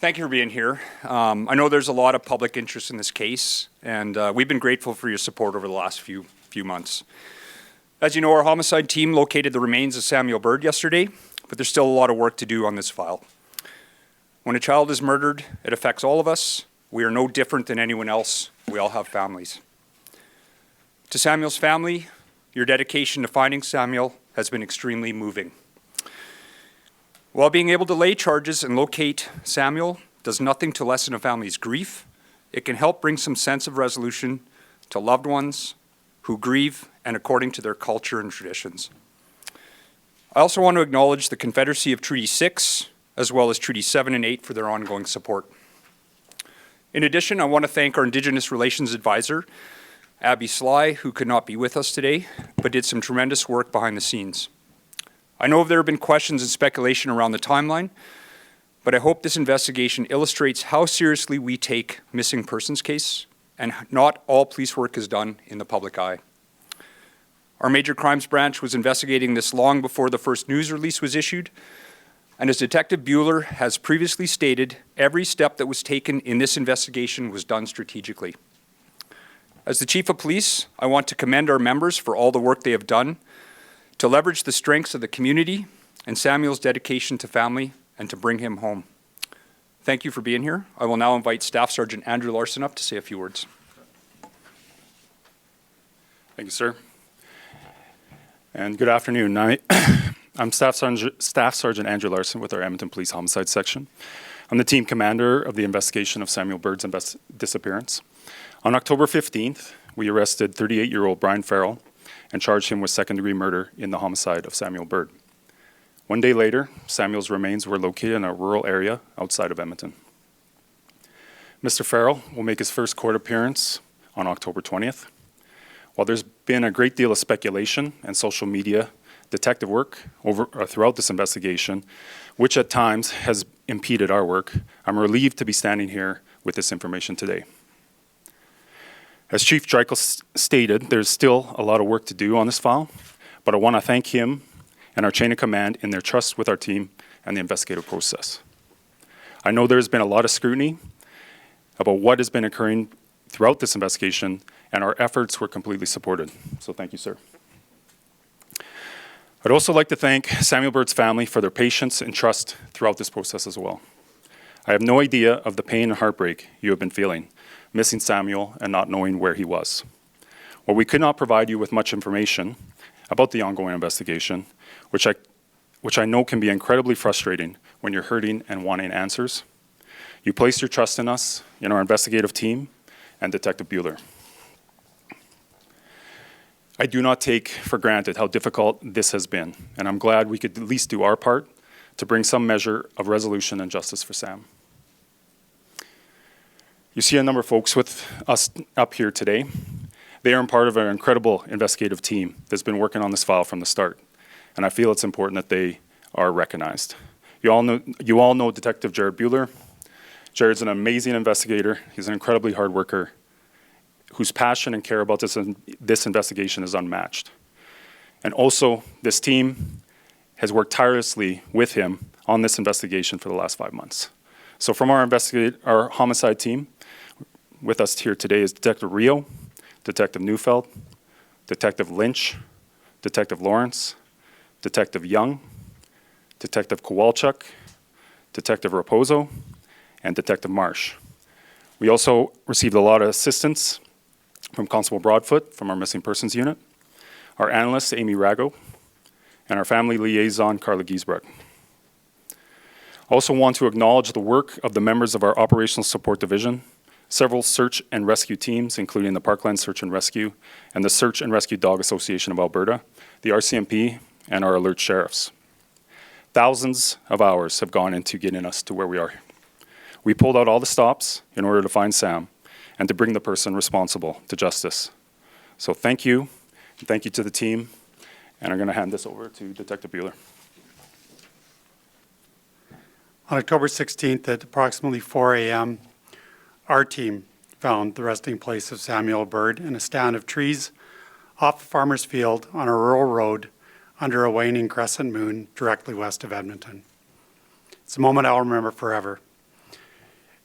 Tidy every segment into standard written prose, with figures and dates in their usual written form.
Thank you for being here. I know there's a lot of public interest in this case, and we've been grateful for your support over the last few months. As you know, our homicide team located the remains of Samuel Bird yesterday, but there's still a lot of work to do on this file. When a child is murdered, it affects all of us. We are no different than anyone else. We all have families. To Samuel's family, your dedication to finding Samuel has been extremely moving. While being able to lay charges and locate Samuel does nothing to lessen a family's grief, it can help bring some sense of resolution to loved ones who grieve and according to their culture and traditions. I also want to acknowledge the Confederacy of Treaty 6 as well as Treaty 7 and 8 for their ongoing support. In addition, I want to thank our Indigenous Relations Advisor, Abby Sly, who could not be with us today, but did some tremendous work behind the scenes. I know there have been questions and speculation around the timeline, but I hope this investigation illustrates how seriously we take missing persons case, and not all police work is done in the public eye. Our Major Crimes Branch was investigating this long before the first news release was issued, and as Detective Bueller has previously stated, every step that was taken in this investigation was done strategically. As the Chief of Police, I want to commend our members for all the work they have done to leverage the strengths of the community and Samuel's dedication to family and to bring him home. Thank you for being here. I will now invite Staff Sergeant Andrew Larson up to say a few words. Thank you, sir. And good afternoon. I'm Staff Sergeant Andrew Larson with our Edmonton Police Homicide Section. I'm the team commander of the investigation of Samuel Bird's disappearance. On October 15th, we arrested 38-year-old Brian Farrell and charged him with second-degree murder in the homicide of Samuel Bird. One day later, Samuel's remains were located in a rural area outside of Edmonton. Mr. Farrell will make his first court appearance on October 20th. While there's been a great deal of speculation and social media detective work throughout this investigation, which at times has impeded our work, I'm relieved to be standing here with this information today. As Chief Dreichel stated, there's still a lot of work to do on this file, but I want to thank him and our chain of command in their trust with our team and the investigative process. I know there's been a lot of scrutiny about what has been occurring throughout this investigation, and our efforts were completely supported. So thank you, sir. I'd also like to thank Samuel Bird's family for their patience and trust throughout this process as well. I have no idea of the pain and heartbreak you have been feeling, missing Samuel and not knowing where he was. While we could not provide you with much information about the ongoing investigation, which I know can be incredibly frustrating when you're hurting and wanting answers, you placed your trust in us, in our investigative team, and Detective Bueller. I do not take for granted how difficult this has been, and I'm glad we could at least do our part to bring some measure of resolution and justice for Sam. You see a number of folks with us up here today. They are part of an incredible investigative team that's been working on this file from the start, and I feel it's important that they are recognized. You all know Detective Jared Bueller. Jared's an amazing investigator. He's an incredibly hard worker whose passion and care about this investigation is unmatched. And also, this team has worked tirelessly with him on this investigation for the last 5 months. So from our homicide team, with us here today is Detective Rio, Detective Neufeld, Detective Lynch, Detective Lawrence, Detective Young, Detective Kowalchuk, Detective Raposo, and Detective Marsh. We also received a lot of assistance from Constable Broadfoot from our Missing Persons Unit, our analyst, Amy Rago, and our family liaison, Carla Giesbrecht. I also want to acknowledge the work of the members of our Operational Support Division, several search and rescue teams, including the Parkland Search and Rescue and the Search and Rescue Dog Association of Alberta, the RCMP, and our alert sheriffs. Thousands of hours have gone into getting us to where we are. We pulled out all the stops in order to find Sam and to bring the person responsible to justice. So thank you, and thank you to the team, and I'm going to hand this over to Detective Bueller. On October 16th at approximately 4 a.m., our team found the resting place of Samuel Bird in a stand of trees off a farmer's field on a rural road under a waning crescent moon directly west of Edmonton. It's a moment I'll remember forever.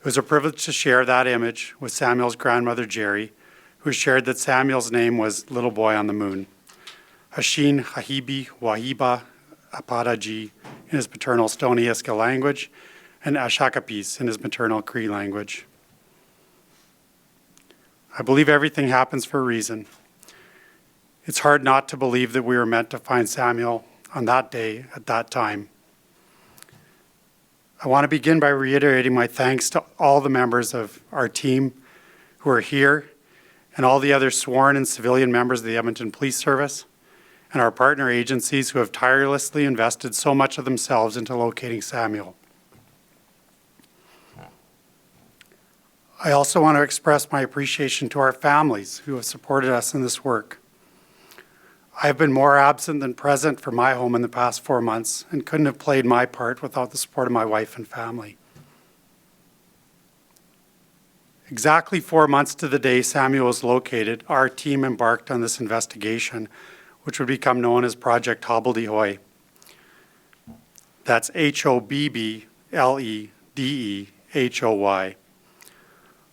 It was a privilege to share that image with Samuel's grandmother, Jerry, who shared that Samuel's name was Little Boy on the Moon. Hashin Hahibi Wahiba Apadaji in his maternal Stony Iska language, and Ashakapis in his maternal Cree language. I believe everything happens for a reason. It's hard not to believe that we were meant to find Samuel on that day at that time. I want to begin by reiterating my thanks to all the members of our team who are here and all the other sworn and civilian members of the Edmonton Police Service and our partner agencies who have tirelessly invested so much of themselves into locating Samuel. I also want to express my appreciation to our families who have supported us in this work. I have been more absent than present from my home in the past 4 months and couldn't have played my part without the support of my wife and family. Exactly 4 months to the day Samuel was located, our team embarked on this investigation, which would become known as Project Hobbledehoy. That's Hobbledehoy.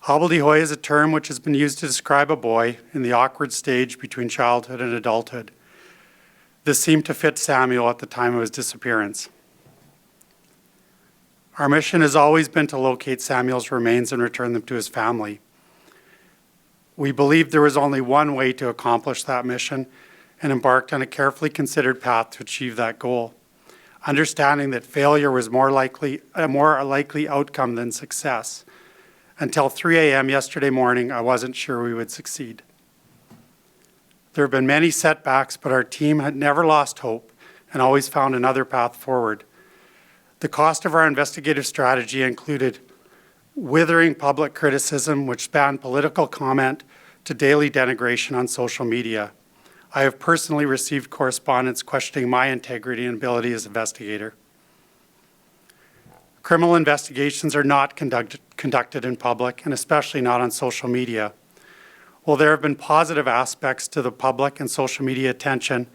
Hobbledehoy is a term which has been used to describe a boy in the awkward stage between childhood and adulthood. This seemed to fit Samuel at the time of his disappearance. Our mission has always been to locate Samuel's remains and return them to his family. We believed there was only one way to accomplish that mission and embarked on a carefully considered path to achieve that goal, understanding that failure was a more likely outcome than success. Until 3 a.m. yesterday morning, I wasn't sure we would succeed. There have been many setbacks, but our team had never lost hope and always found another path forward. The cost of our investigative strategy included withering public criticism, which spanned political comment to daily denigration on social media. I have personally received correspondence questioning my integrity and ability as investigator. Criminal investigations are not conducted in public, and especially not on social media. While there have been positive aspects to the public and social media attention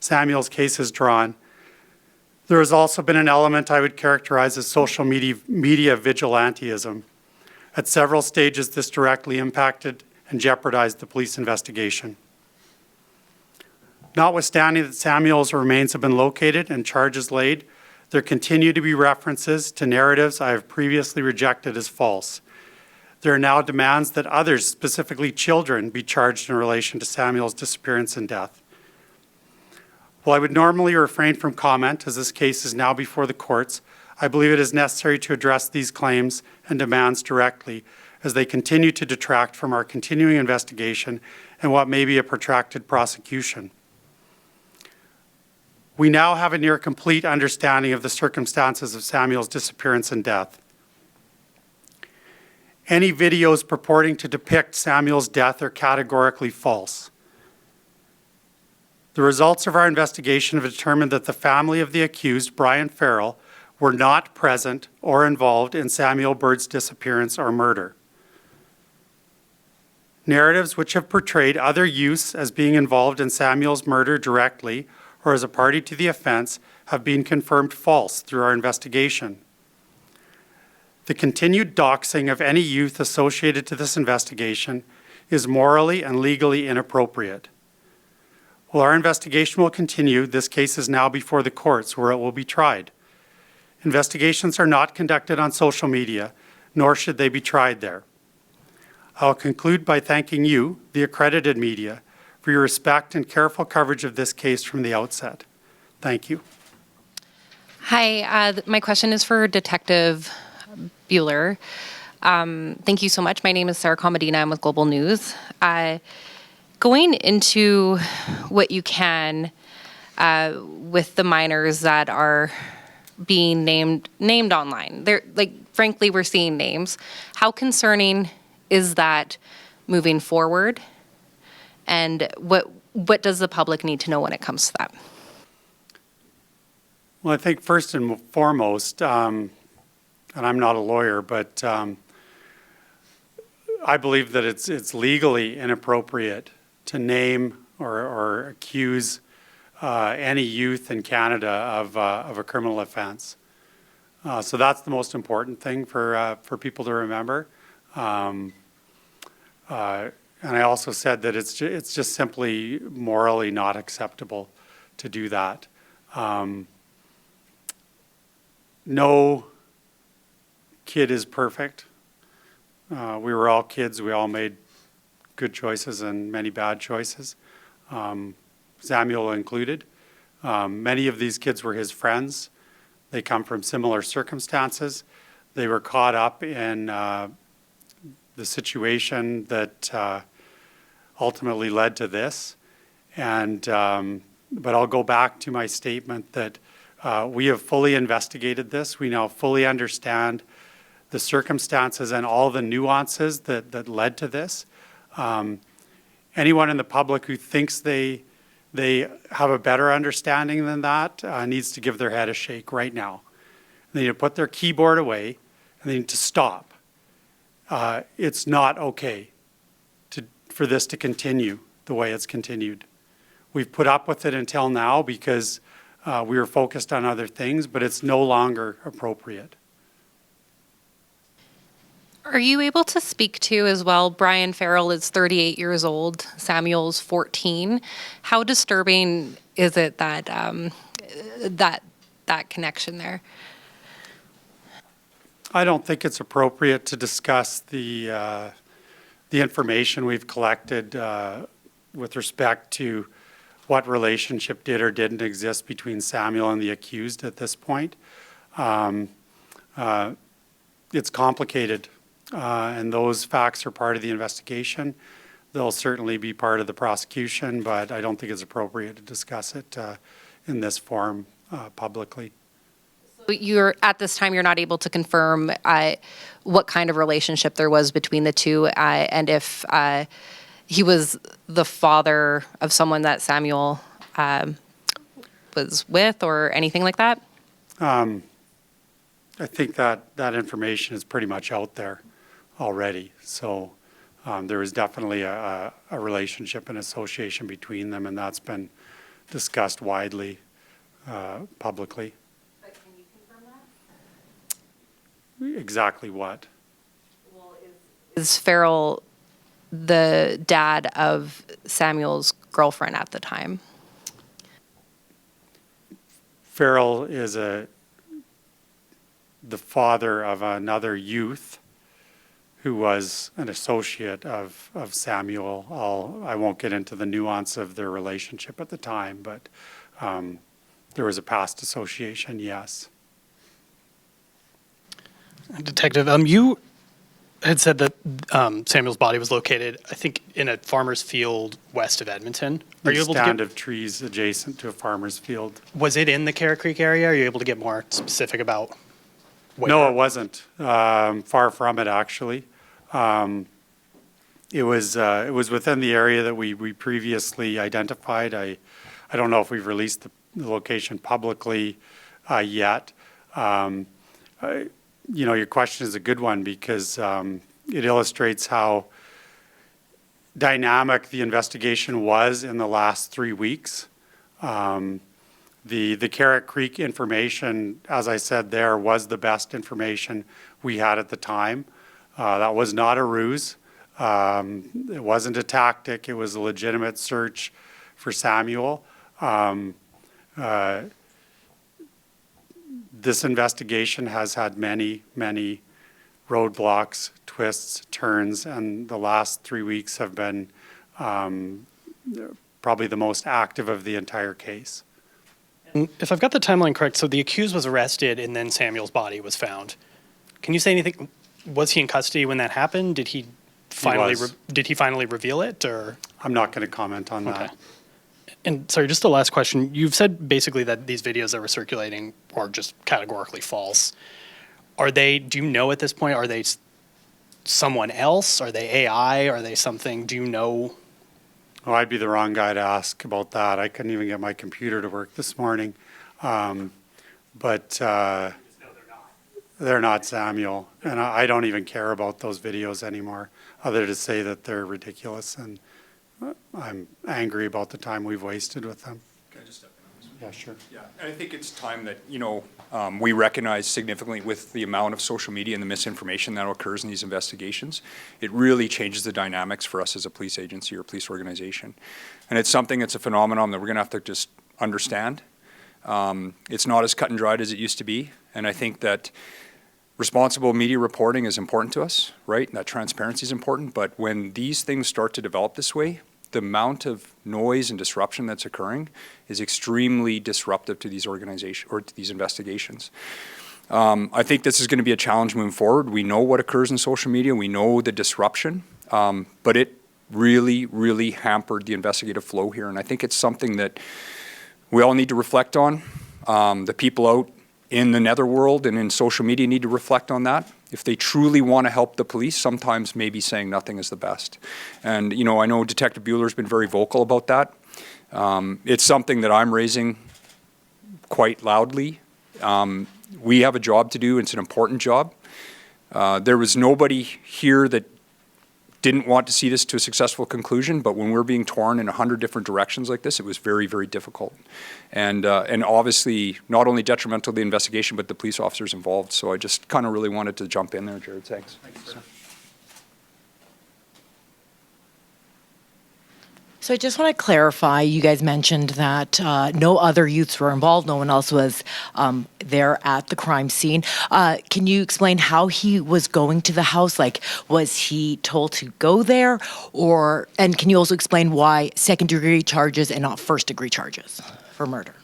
Samuel's case has drawn, there has also been an element I would characterize as social media vigilantism. At several stages, this directly impacted and jeopardized the police investigation. Notwithstanding that Samuel's remains have been located and charges laid, there continue to be references to narratives I have previously rejected as false. There are now demands that others, specifically children, be charged in relation to Samuel's disappearance and death. While I would normally refrain from comment, as this case is now before the courts, I believe it is necessary to address these claims and demands directly as they continue to detract from our continuing investigation and what may be a protracted prosecution. We now have a near complete understanding of the circumstances of Samuel's disappearance and death. Any videos purporting to depict Samuel's death are categorically false. The results of our investigation have determined that the family of the accused, Brian Farrell, were not present or involved in Samuel Bird's disappearance or murder. Narratives which have portrayed other youths as being involved in Samuel's murder directly or as a party to the offense have been confirmed false through our investigation. The continued doxing of any youth associated to this investigation is morally and legally inappropriate. While our investigation will continue, this case is now before the courts where it will be tried. Investigations are not conducted on social media, nor should they be tried there. I'll conclude by thanking you, the accredited media, for your respect and careful coverage of this case from the outset. Thank you. Hi, my question is for Detective Bueller. Thank you so much. My name is Sarah Comadina. I'm with Global News. Going into what you can with the minors that are being named online, they're frankly, we're seeing names. How concerning is that moving forward? And what does the public need to know when it comes to that? Well, I think first and foremost, and I'm not a lawyer, but I believe that it's legally inappropriate to name or accuse any youth in Canada of a criminal offense. So that's the most important thing for people to remember. And I also said that it's just simply morally not acceptable to do that. No kid is perfect. We were all kids. We all made good choices and many bad choices, Samuel included. Many of these kids were his friends. They come from similar circumstances. They were caught up in the situation that ultimately led to this. But I'll go back to my statement that we have fully investigated this. We now fully understand the circumstances and all the nuances that led to this. Anyone in the public who thinks they have a better understanding than that needs to give their head a shake right now. They need to put their keyboard away and they need to stop. It's not okay for this to continue the way it's continued. We've put up with it until now because we were focused on other things, but it's no longer appropriate. Are you able to speak to as well, Brian Farrell is 38 years old, Samuel's 14. How disturbing is it that that connection there? I don't think it's appropriate to discuss the information we've collected with respect to what relationship did or didn't exist between Samuel and the accused at this point. It's complicated. And those facts are part of the investigation. They'll certainly be part of the prosecution, but I don't think it's appropriate to discuss it in this forum publicly. So at this time, you're not able to confirm what kind of relationship there was between the two, and if he was the father of someone that Samuel was with or anything like that? I think that information is pretty much out there already. So there is definitely a relationship and association between them, and that's been discussed widely publicly. But can you confirm that? Exactly what? Well, is Farrell the dad of Samuel's girlfriend at the time? Farrell is the father of another youth who was an associate of Samuel. I won't get into the nuance of their relationship at the time, but there was a past association, yes. Detective, you had said that Samuel's body was located, I think, in a farmer's field west of Edmonton. Are you able to stand of trees adjacent to a farmer's field. Was it in the Carrot Creek area? Are you able to get more specific about where? No, it wasn't. Far from it, actually. It was within the area that we previously identified. I don't know if we've released the location publicly yet. Your question is a good one because it illustrates how dynamic the investigation was in the last 3 weeks. The Carrot Creek information, as I said there, was the best information we had at the time. That was not a ruse. It wasn't a tactic. It was a legitimate search for Samuel. This investigation has had many, many roadblocks, twists, turns, and the last 3 weeks have been probably the most active of the entire case. And if I've got the timeline correct, so the accused was arrested and then Samuel's body was found. Can you say anything? Was he in custody when that happened? Did he finally reveal it, or? I'm not going to comment on that. Okay. And sorry, just the last question. You've said basically that these videos that were circulating are just categorically false. Are they, do you know at this point, are they someone else? Are they AI? Are they something, do you know? Oh, I'd be the wrong guy to ask about that. I couldn't even get my computer to work this morning. But they're not Samuel. And I don't even care about those videos anymore, other to say that they're ridiculous. And I'm angry about the time we've wasted with them. Can I just step in on this Yeah, sure. Yeah, and I think it's time that, we recognize significantly with the amount of social media and the misinformation that occurs in these investigations, it really changes the dynamics for us as a police agency or police organization. And it's something, it's a phenomenon that we're going to have to just understand. It's not as cut and dried as it used to be, and I think that responsible media reporting is important to us, right? And that transparency is important, but when these things start to develop this way, the amount of noise and disruption that's occurring is extremely disruptive to these organizations or to these investigations. I think this is going to be a challenge moving forward. We know what occurs in social media. We know the disruption, but it really, really hampered the investigative flow here. And I think it's something that we all need to reflect on. The people out in the netherworld and in social media need to reflect on that. If they truly want to help the police, sometimes maybe saying nothing is the best. And, I know Detective Bueller's been very vocal about that. It's something that I'm raising quite loudly. We have a job to do. It's an important job. There was nobody here that didn't want to see this to a successful conclusion, but when we're being torn in 100 different directions like this, it was very, very difficult. And obviously, not only detrimental to the investigation, but the police officers involved. So I just kind of really wanted to jump in there, Jared. Thanks. So I just want to clarify, you guys mentioned that no other youths were involved, no one else was there at the crime scene. Can you explain how he was going to the house? Like, was he told to go there? And can you also explain why second-degree charges and not first-degree charges for murder?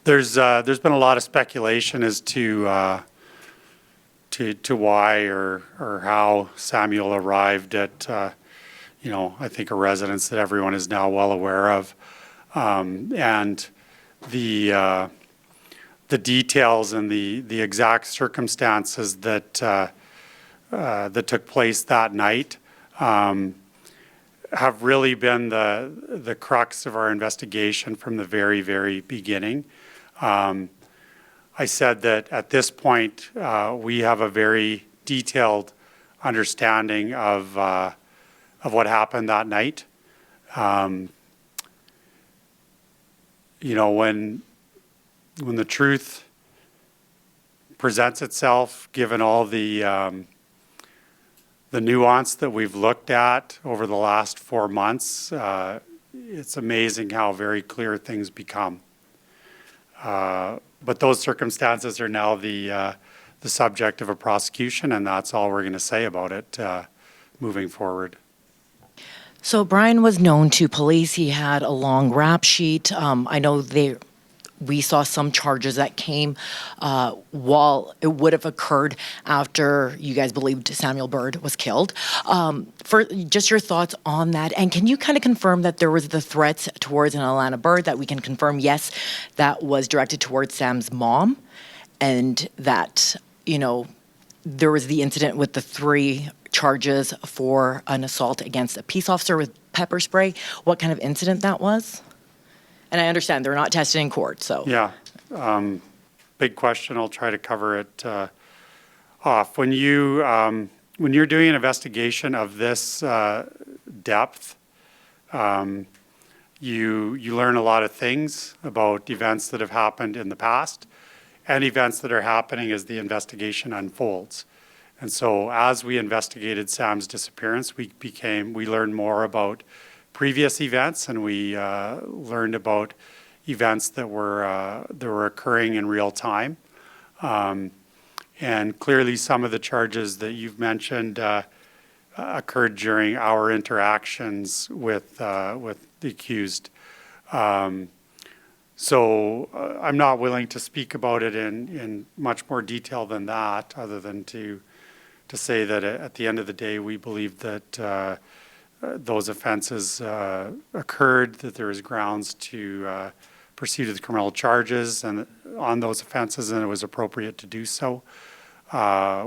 There's been a lot of speculation as to why or how Samuel arrived at I think a residence that everyone is now well aware of, and the details and the exact circumstances that took place that night have really been the crux of our investigation from the very, very beginning. I said that at this point, we have a very detailed understanding of what happened that night. When the truth presents itself, given all the nuance that we've looked at over the last 4 months, it's amazing how very clear things become. But those circumstances are now the subject of a prosecution, and that's all we're going to say about it moving forward. So Brian was known to police. He had a long rap sheet. I know we saw some charges that came while it would have occurred after you guys believed Samuel Bird was killed. For just your thoughts on that, and can you kind of confirm that there was the threats towards an Alana Bird that we can confirm, yes, that was directed towards Sam's mom, and that, there was the incident with the 3 charges for an assault against a peace officer with pepper spray. What kind of incident that was? And I understand they're not tested in court, so. Yeah, big question. I'll try to cover it off. When you're doing an investigation of this depth, you learn a lot of things about events that have happened in the past and events that are happening as the investigation unfolds. And so as we investigated Sam's disappearance, we learned more about previous events, and we learned about events that were occurring in real time. And clearly some of the charges that you've mentioned occurred during our interactions with the accused. So I'm not willing to speak about it in much more detail than that, other than to say that at the end of the day, we believe that those offenses occurred, that there is grounds to proceed with criminal charges and on those offenses, and it was appropriate to do so.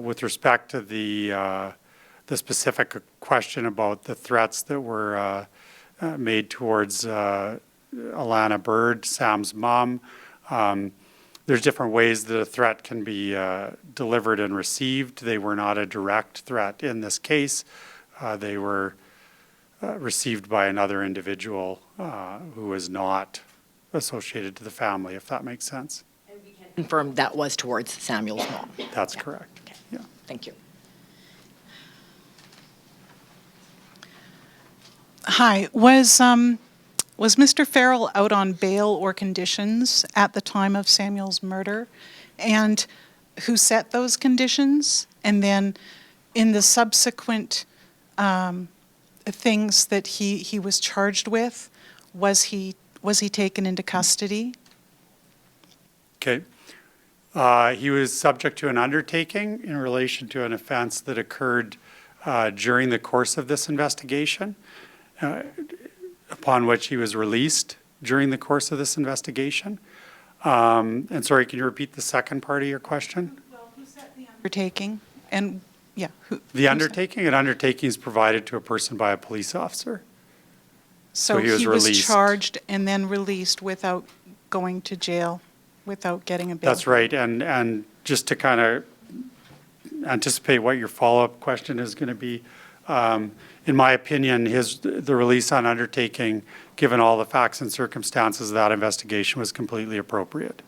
With respect to the specific question about the threats that were made towards Alana Bird, Sam's mom, there's different ways that a threat can be delivered and received. They were not a direct threat in this case. They were received by another individual who was not associated to the family, if that makes sense. Confirmed that was towards Samuel's mom. That's correct. Okay. Yeah. Thank you. Hi, was Mr. Farrell out on bail or conditions at the time of Samuel's murder? And who set those conditions? And then in the subsequent things that he was charged with, was he taken into custody? Okay. He was subject to an undertaking in relation to an offense that occurred during the course of this investigation, upon which he was released during the course of this investigation. And sorry, can you repeat the second part of your question? Well, who set the undertaking? And, yeah. The undertaking? An undertaking is provided to a person by a police officer. So he was he was released. charged and then released without going to jail, without getting a bail? That's right. And just to kind of anticipate what your follow-up question is going to be, in my opinion, the release on undertaking, given all the facts and circumstances of that investigation, was completely appropriate.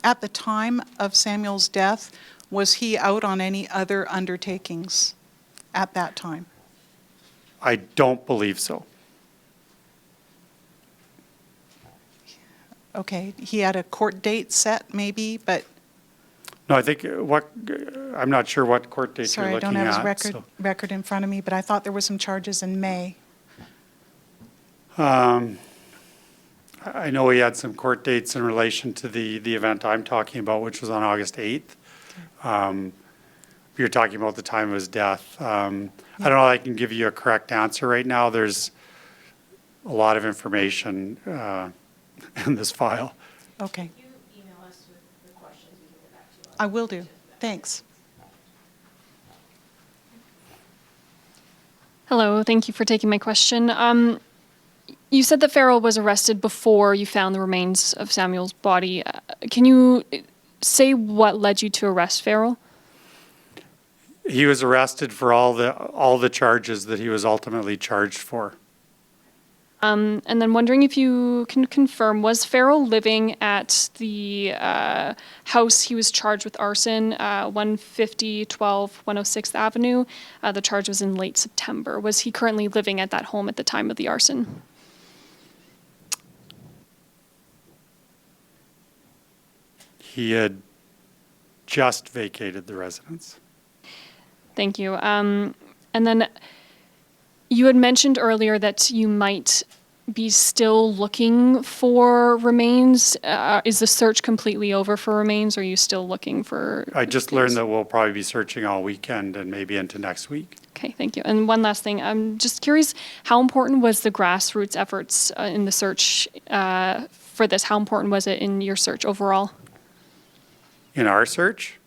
At the time of Samuel's death, was he out on any other undertakings at that time? I don't believe so. Okay, he had a court date set maybe, but, No, I think I'm not sure what court date you're sorry, I looking don't have at. his record in front of me, but I thought there were some charges in May. I know he had some court dates in relation to the event I'm talking about, which was on August 8th. You're talking about the time of his death. I don't know if I can give you a correct answer right now. There's a lot of information in this file. Okay. You email us with the questions, we can get back to you. I will do. Thanks. Hello, thank you for taking my question. You said that Farrell was arrested before you found the remains of Samuel's body. Can you say what led you to arrest Farrell? He was arrested for all the charges that he was ultimately charged for. And then wondering if you can confirm, was Farrell living at the house he was charged with arson, 150-12 106th Avenue? The charge was in late September. Was he currently living at that home at the time of the arson? He had just vacated the residence. Thank you. And then you had mentioned earlier that you might be still looking for remains. Is the search completely over for remains, or are you still looking for? I just learned that we'll probably be searching all weekend and maybe into next week. Okay, thank you. And one last thing, I'm just curious, how important was the grassroots efforts in the search for this? How important was it in your search overall? In our search?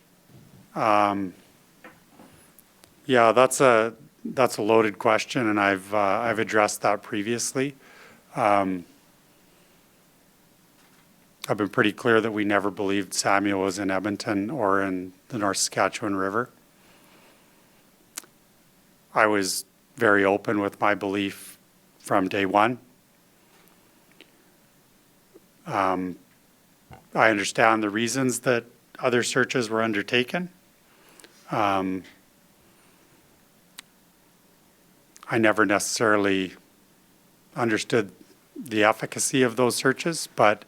Yeah, that's a loaded question, and I've addressed that previously. I've been pretty clear that we never believed Samuel was in Edmonton or in the North Saskatchewan River. I was very open with my belief from day one. I understand the reasons that other searches were undertaken. I never necessarily understood the efficacy of those searches, but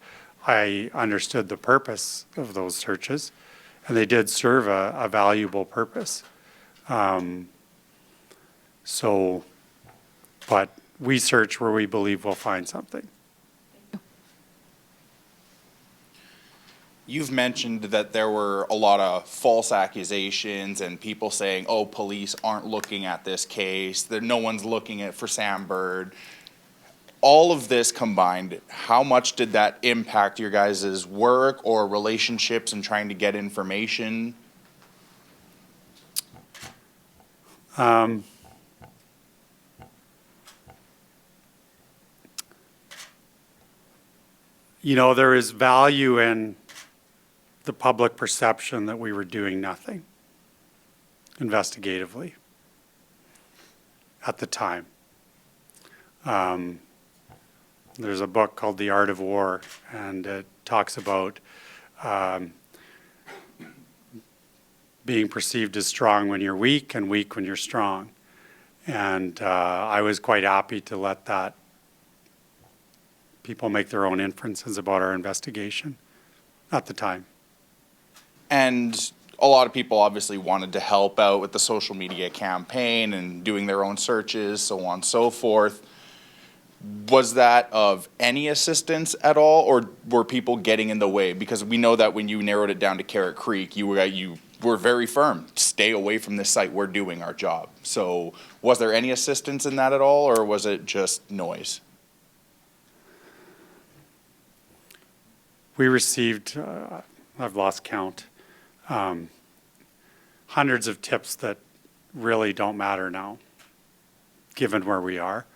I understood the purpose of those searches, and they did serve a valuable purpose. But we search where we believe we'll find something. You've mentioned that there were a lot of false accusations and people saying, oh, police aren't looking at this case, that no one's looking at for Sam Bird. All of this combined, how much did that impact your guys' work or relationships and trying to get information? there is value in the public perception that we were doing nothing investigatively at the time. There's a book called The Art of War, and it talks about being perceived as strong when you're weak and weak when you're strong. And I was quite happy to let that people make their own inferences about our investigation at the time. And a lot of people obviously wanted to help out with the social media campaign and doing their own searches, so on and so forth. Was that of any assistance at all, or were people getting in the way? Because we know that when you narrowed it down to Carrot Creek, you were very firm. Stay away from this site. We're doing our job. So was there any assistance in that at all, or was it just noise? We received, I've lost count, hundreds of tips that really don't matter now, given where we are.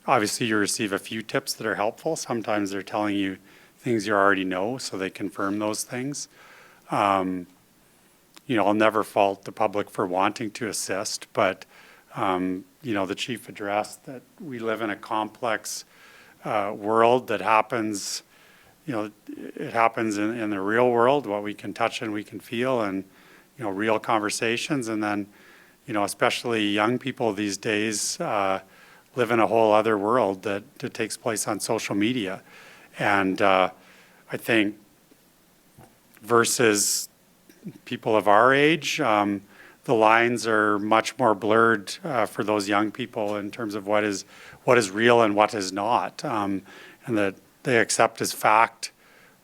Obviously, you receive a few tips that are helpful. Sometimes they're telling you things you already know, so they confirm those things. I'll never fault the public for wanting to assist, but, the chief addressed that we live in a complex world that happens, it happens in the real world, what we can touch and we can feel, and, real conversations. And then, especially young people these days live in a whole other world that takes place on social media. And I think versus people of our age, the lines are much more blurred for those young people in terms of what is real and what is not, and that they accept as fact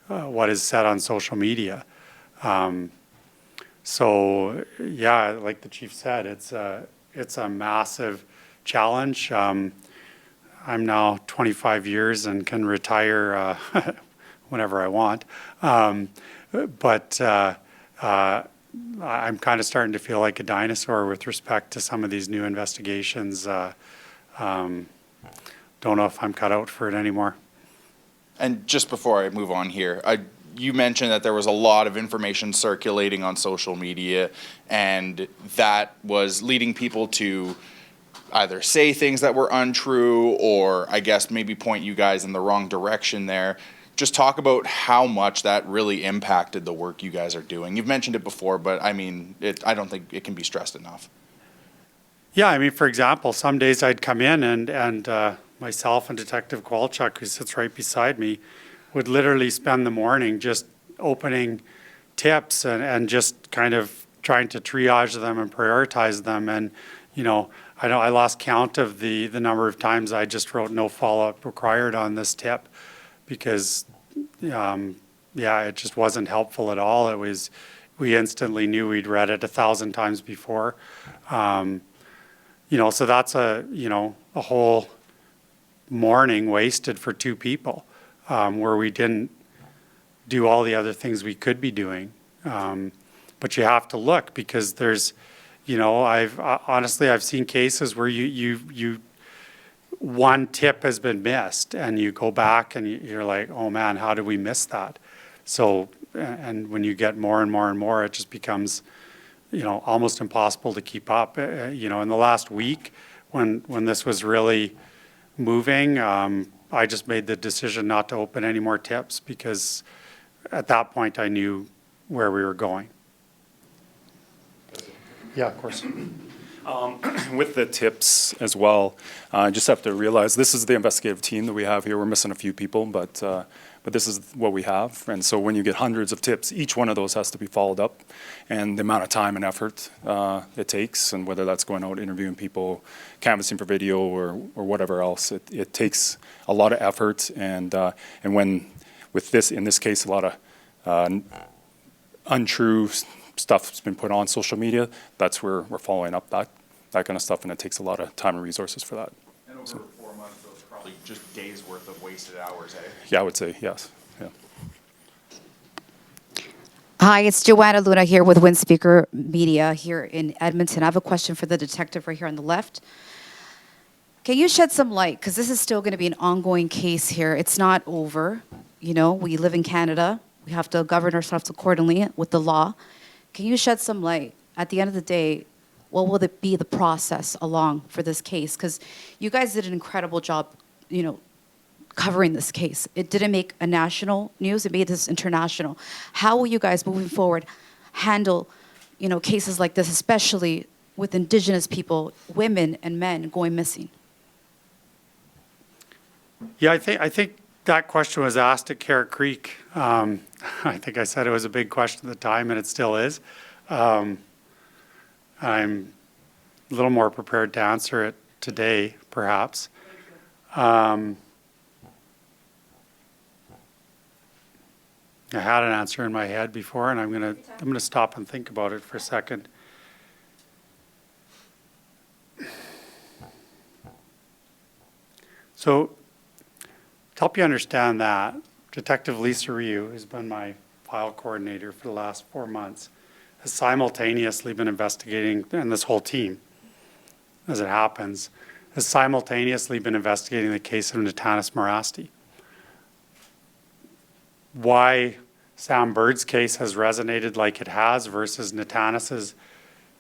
what is said on social media. So yeah, like the chief said, it's a massive challenge. I'm now 25 years and can retire whenever I want, but I'm kind of starting to feel like a dinosaur with respect to some of these new investigations. Don't know if I'm cut out for it anymore. And just before I move on here, you mentioned that there was a lot of information circulating on social media, and that was leading people to either say things that were untrue, or I guess maybe point you guys in the wrong direction there. Just talk about how much that really impacted the work you guys are doing. You've mentioned it before, but I mean, I don't think it can be stressed enough. Yeah, for example, some days I'd come in and myself and Detective Kowalchuk, who sits right beside me, would literally spend the morning just opening tips and just kind of trying to triage them and prioritize them. And, I lost count of the number of times I just wrote no follow-up required on this tip because, it just wasn't helpful at all. We instantly knew we'd read it 1,000 times before. So that's a whole morning wasted for two people, where we didn't do all the other things we could be doing. But you have to look, because there's, I've seen cases where you one tip has been missed, and you go back and you're like, oh man, how did we miss that? So, and when you get more and more and more, it just becomes, almost impossible to keep up. In the last week, when this was really moving, I just made the decision not to open any more tips, because at that point I knew where we were going. Yeah, of course. With the tips as well, I just have to realize this is the investigative team that we have here. We're missing a few people, but this is what we have. And so when you get hundreds of tips, each one of those has to be followed up, and the amount of time and effort it takes, and whether that's going out interviewing people, canvassing for video, or whatever else, it takes a lot of effort. And when with this, in this case, a lot of untrue stuff's been put on social media, that's where we're following up that kind of stuff, and it takes a lot of time and resources for that. And over 4 months, those probably just days worth of wasted hours, eh? Yeah, I would say yes. Yeah. Hi, it's Joanna Luna here with Wind Speaker Media here in Edmonton. I have a question for the detective right here on the left. Can you shed some light? Because this is still going to be an ongoing case here. It's not over. You know, we live in Canada. We have to govern ourselves accordingly with the law. Can you shed some light? At the end of the day, what will it be the process along for this case? Because you guys did an incredible job, you know, covering this case. It didn't make a national news. It made this international. How will you guys, moving forward, handle, you know, cases like this, especially with Indigenous people, women and men going missing? Yeah, I think that question was asked at Carrot Creek. I think I said it was a big question at the time, and it still is. I'm a little more prepared to answer it today, perhaps. I had an answer in my head before, and I'm gonna stop and think about it for a second. So, to help you understand that, Detective Lisa Ryu, who's been my file coordinator for the last 4 months, has simultaneously been investigating, and this whole team, as it happens, has simultaneously been investigating the case of Natanis Morasti. Why Sam Bird's case has resonated like it has versus Natanis's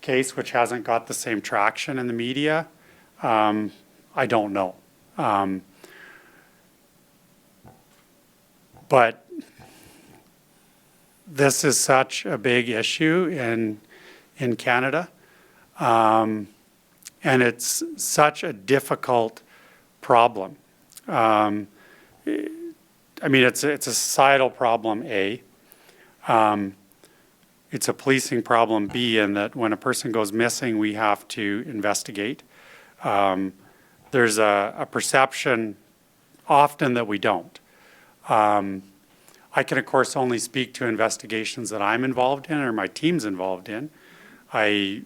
case, which hasn't got the same traction in the media, I don't know. But this is such a big issue in Canada, and it's such a difficult problem. I mean, it's a societal problem, A. It's a policing problem, B, in that when a person goes missing, we have to investigate. There's a perception often that we don't. I can, of course, only speak to investigations that I'm involved in or my team's involved in. I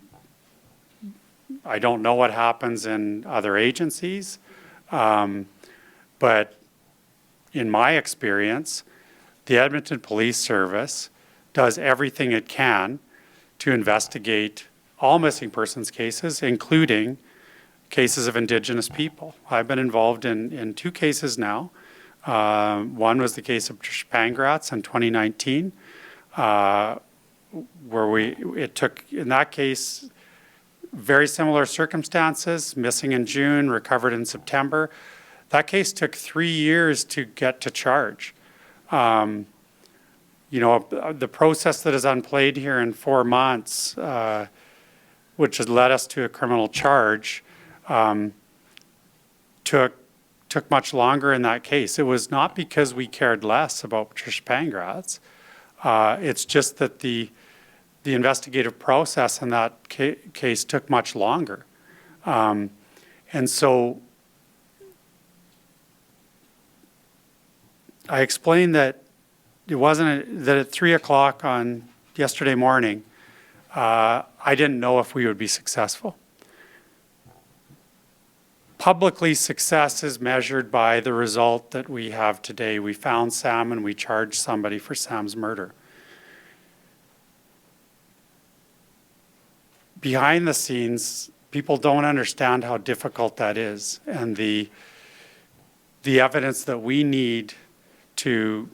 don't know what happens in other agencies, but in my experience, the Edmonton Police Service does everything it can to investigate all missing persons cases, including cases of Indigenous people. I've been involved in 2 cases now. One was the case of Patricia Pangratz in 2019, where it took, in that case, very similar circumstances, missing in June, recovered in September. That case took 3 years to get to charge. You know, the process that is unplayed here in 4 months, which has led us to a criminal charge, took much longer in that case. It was not because we cared less about Patricia Pangratz. It's just that the investigative process in that case took much longer. And so I explained that it wasn't that at 3 o'clock on yesterday morning, I didn't know if we would be successful. Publicly, success is measured by the result that we have today. We found Sam and we charged somebody for Sam's murder. Behind the scenes, people don't understand how difficult that is, and the evidence that we need to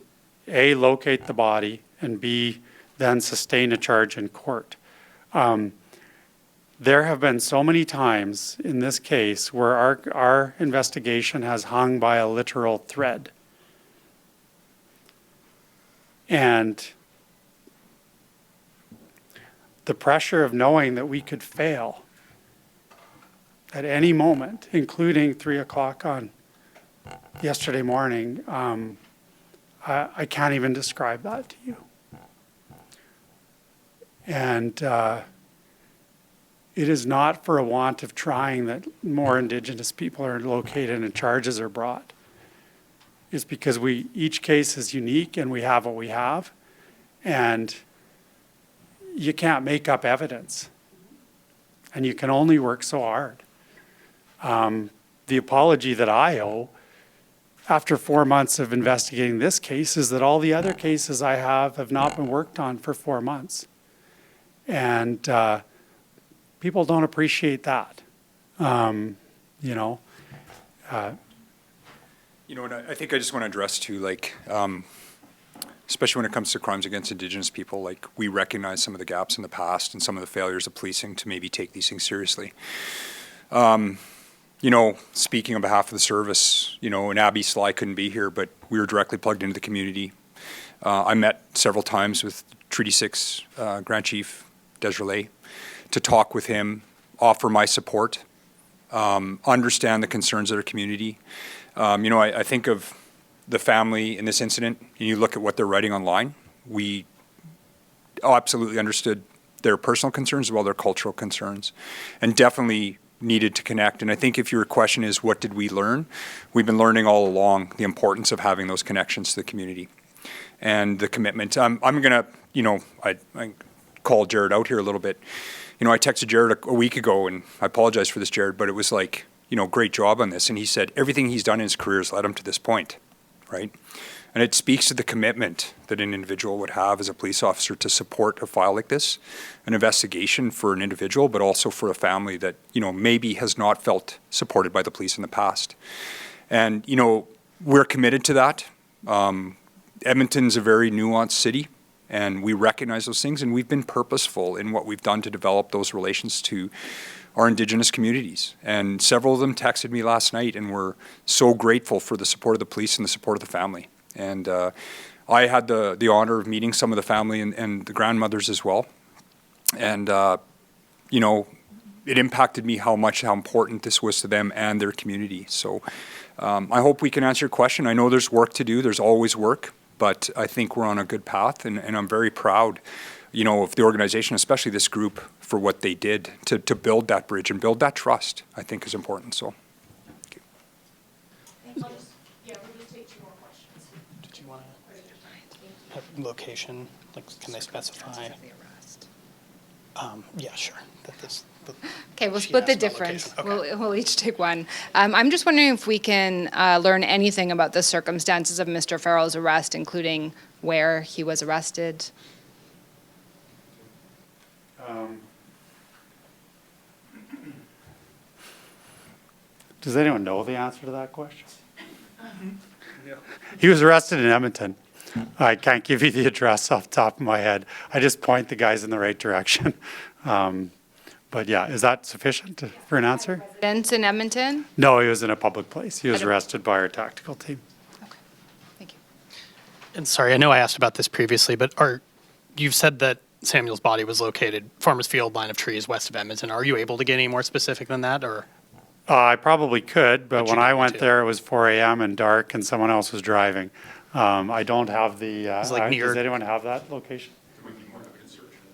A, locate the body, and B, then sustain a charge in court. There have been so many times in this case where our investigation has hung by a literal thread. And the pressure of knowing that we could fail at any moment, including 3 o'clock on yesterday morning, I can't even describe that to you. And it is not for a want of trying that more Indigenous people are located and charges are brought. It's because each case is unique and we have what we have, and you can't make up evidence, and you can only work so hard. The apology that I owe after 4 months of investigating this case is that all the other cases I have not been worked on for 4 months. And people don't appreciate that. You know, You know, and I think I just want to address too, like, especially when it comes to crimes against Indigenous people, like, we recognize some of the gaps in the past and some of the failures of policing to maybe take these things seriously. You know, speaking on behalf of the service, you know, and Abby Sly couldn't be here, but we were directly plugged into the community. I met several times with Treaty 6 Grand Chief Desrelais to talk with him, offer my support, understand the concerns of our community. You know, I think of the family in this incident, and you look at what they're writing online, we absolutely understood their personal concerns as well as their cultural concerns, and definitely needed to connect. And I think if your question is, what did we learn? We've been learning all along the importance of having those connections to the community and the commitment. I'm going to, you know, I call Jared out here a little bit. You know, I texted Jared a week ago, and I apologize for this, Jared, but it was like, you know, great job on this. And he said everything he's done in his career has led him to this point, right? And it speaks to the commitment that an individual would have as a police officer to support a file like this, an investigation for an individual, but also for a family that, you know, maybe has not felt supported by the police in the past. And, you know, we're committed to that. Edmonton's a very nuanced city, and we recognize those things, and we've been purposeful in what we've done to develop those relations to our Indigenous communities. And several of them texted me last night and were so grateful for the support of the police and the support of the family. And I had the honor of meeting some of the family and the grandmothers as well. And, you know, it impacted me how important this was to them and their community. So I hope we can answer your question. I know there's work to do. There's always work. But I think we're on a good path, and I'm very proud, you know, of the organization, especially this group, for what they did to build that bridge and build that trust, I think is important. So, thank you. We'll just take 2 more questions. Did you want to have location? Like, can they specify? Yeah, sure. Okay, we'll She split the asked about difference. location. Okay. We'll each take one. I'm just wondering if we can learn anything about the circumstances of Mr. Farrell's arrest, including where he was arrested. Does anyone know the answer to that question? He was arrested in Edmonton. I can't give you the address off the top of my head. I just point the guys in the right direction. But yeah, is that sufficient for an answer? Residence in Edmonton? No, he was in a public place. He was arrested by our tactical team. Okay, thank you. And sorry, I know I asked about this previously, but you've said that Samuel's body was located Farmers Field line of trees west of Edmonton. Are you able to get any more specific than that, or? I probably could, but But when you I didn't went too. there, it was 4 a.m. and dark, and someone else was driving. I don't have the. It's like near- Does anyone have that location?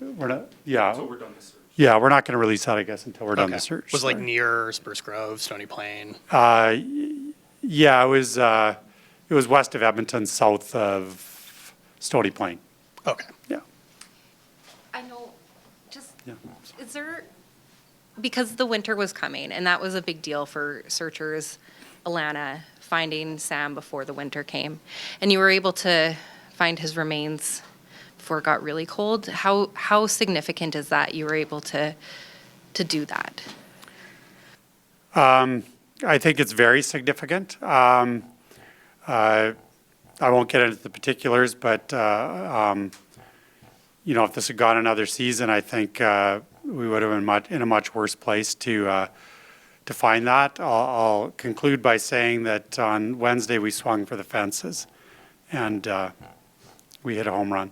We're not. Yeah. So we're done this search. Yeah, we're not going to release that, I guess, until we're done the Okay. search. Was like Sorry. near Spruce Grove, Stony Plain? Yeah, it was west of Edmonton, south of Stony Plain. Okay. Yeah. I know, just, Yeah. is there, because the winter was coming, and that was a big deal for searchers, Alana, finding Sam before the winter came, and you were able to find his remains before it got really cold. How significant is that you were able to do that? I think it's very significant. I won't get into the particulars, but you know, if this had gone another season, I think we would have been in a much worse place to find that. I'll conclude by saying that on Wednesday we swung for the fences, and we hit a home run.